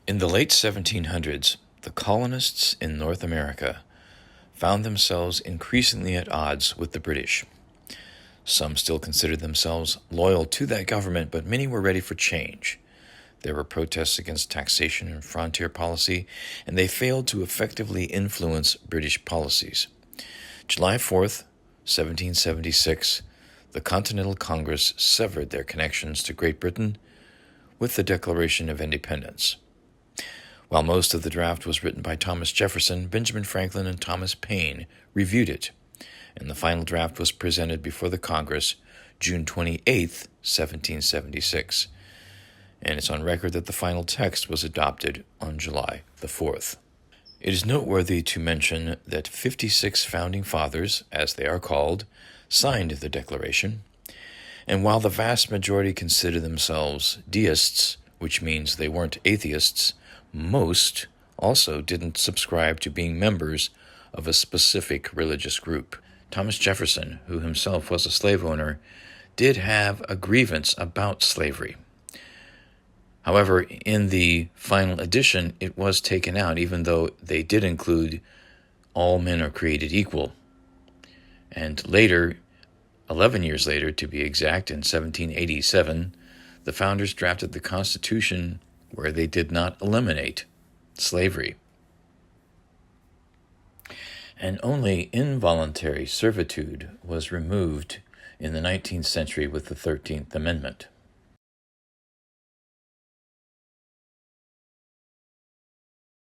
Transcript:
In the late 1700s, the colonists in North America found themselves increasingly at odds with the British. Some still considered themselves loyal to that government, but many were ready for change. There were protests against taxation and frontier policy, and they failed to effectively influence British policies. July 4th, 1776, the Continental Congress severed their connections to Great Britain with the Declaration of Independence. While most of the draft was written by Thomas Jefferson, Benjamin Franklin and Thomas Paine reviewed it, and the final draft was presented before the Congress June 28, 1776. And it's on record that the final text was adopted on July the 4th. It is noteworthy to mention that 56 founding fathers, as they are called, signed the Declaration, and while the vast majority consider themselves deists, which means they weren't atheists, most also didn't subscribe to being members of a specific religious group. Thomas Jefferson, who himself was a slave owner, did have a grievance about slavery. However, in the final edition, it was taken out, even though they did include all men are created equal. And later, 11 years later to be exact, in 1787, the founders drafted the Constitution where they did not eliminate slavery. And only involuntary servitude was removed in the 19th century with the 13th Amendment.